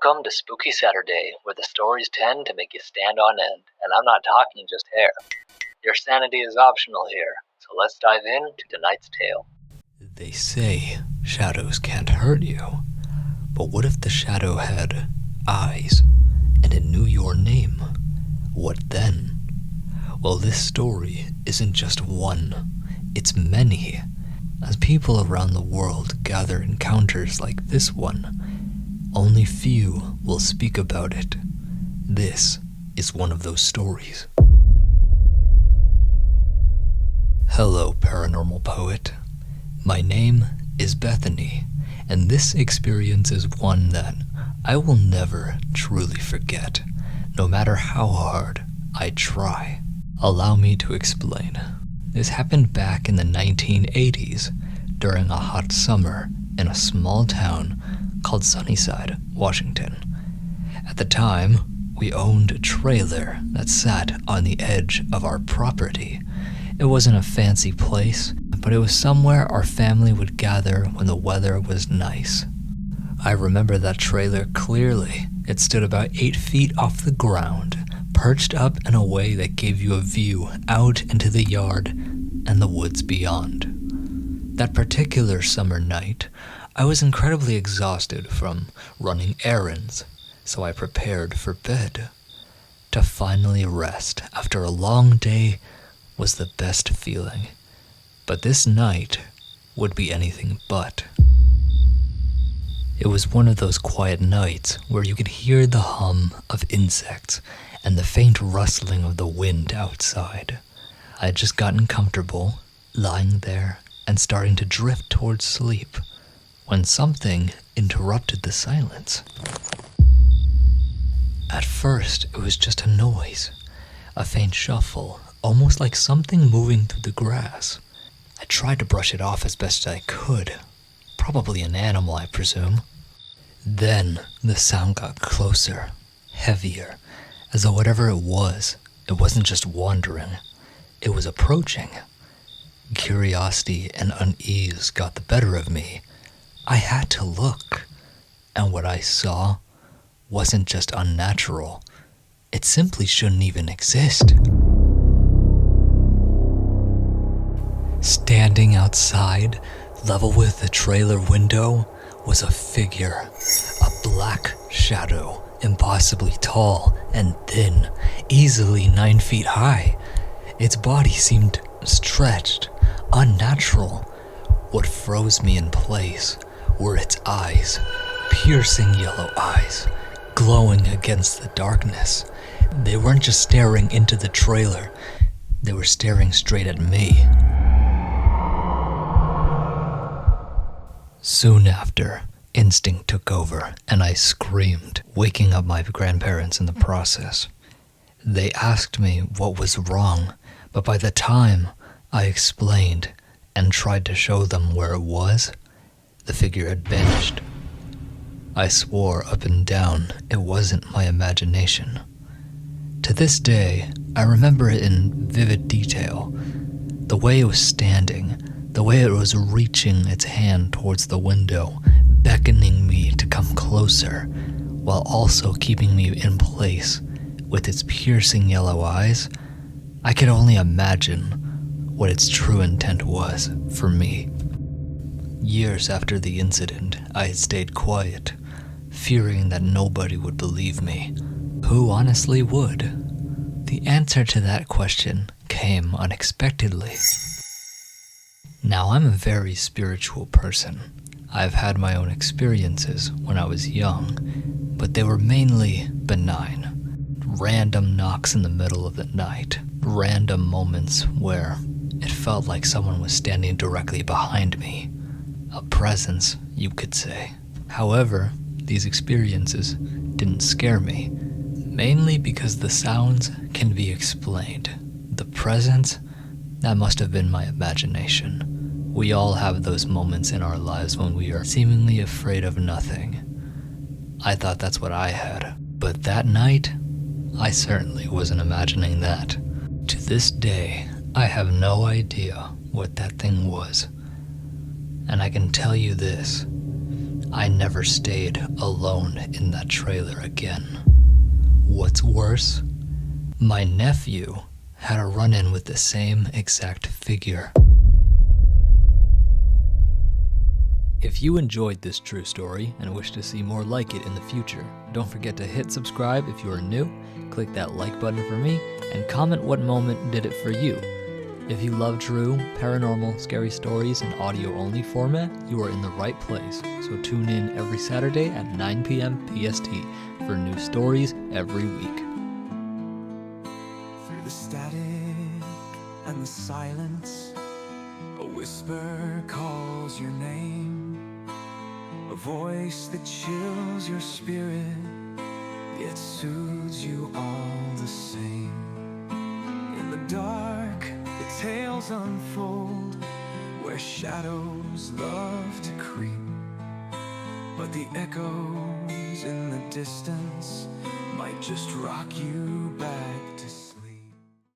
Welcome to Spooky Saturday, where the stories tend to make you stand on end, and I'm not talking just hair. Your sanity is optional here, so let's dive into tonight's tale. They say shadows can't hurt you, but what if the shadow had eyes and it knew your name? What then? Well, this story isn't just one, it's many. As people around the world gather encounters like this one, only few will speak about it. This is one of those stories. Hello, Paranormal Poet. My name is Bethany, and this experience is one that I will never truly forget, no matter how hard I try. Allow me to explain. This happened back in the 1980s, during a hot summer in a small town called Sunnyside, Washington. At the time, we owned a trailer that sat on the edge of our property. It wasn't a fancy place, but it was somewhere our family would gather when the weather was nice. I remember that trailer clearly. It stood about 8 feet off the ground, perched up in a way that gave you a view out into the yard and the woods beyond. That particular summer night, I was incredibly exhausted from running errands, so I prepared for bed. To finally rest after a long day was the best feeling, but this night would be anything but. It was one of those quiet nights where you could hear the hum of insects and the faint rustling of the wind outside. I had just gotten comfortable, lying there and starting to drift towards sleep, when something interrupted the silence. At first, it was just a noise, a faint shuffle, almost like something moving through the grass. I tried to brush it off as best I could. Probably an animal, I presume. Then, the sound got closer, heavier, as though whatever it wasn't just wandering, it was approaching. Curiosity and unease got the better of me. I had to look, and what I saw wasn't just unnatural. It simply shouldn't even exist. Standing outside, level with the trailer window, was a figure, a black shadow, impossibly tall and thin, easily 9 feet high. Its body seemed stretched, unnatural. What froze me in place were its eyes, piercing yellow eyes, glowing against the darkness. They weren't just staring into the trailer, they were staring straight at me. Soon after, instinct took over and I screamed, waking up my grandparents in the process. They asked me what was wrong, but by the time I explained and tried to show them where it was, the figure had vanished. I swore up and down it wasn't my imagination. To this day, I remember it in vivid detail. The way it was standing, the way it was reaching its hand towards the window, beckoning me to come closer, while also keeping me in place with its piercing yellow eyes. I could only imagine what its true intent was for me. Years after the incident, I had stayed quiet, fearing that nobody would believe me. Who honestly would? The answer to that question came unexpectedly. Now, I'm a very spiritual person. I've had my own experiences when I was young, but they were mainly benign. Random knocks in the middle of the night, random moments where it felt like someone was standing directly behind me. A presence, you could say. However, these experiences didn't scare me, mainly because the sounds can be explained. The presence, that must have been my imagination. We all have those moments in our lives when we are seemingly afraid of nothing. I thought that's what I had, but that night, I certainly wasn't imagining that. To this day, I have no idea what that thing was. And I can tell you this, I never stayed alone in that trailer again. What's worse, my nephew had a run-in with the same exact figure. If you enjoyed this true story and wish to see more like it in the future, don't forget to hit subscribe if you are new, click that like button for me, and comment what moment did it for you. If you love true, paranormal, scary stories in audio-only format, you are in the right place, so tune in every Saturday at 9 p.m. PST for new stories every week. Through the static and the silence, a whisper calls your name. A voice that chills your spirit, yet soothes you all the same. In the dark, the tales unfold, where shadows love to creep. But the echoes in the distance might just rock you back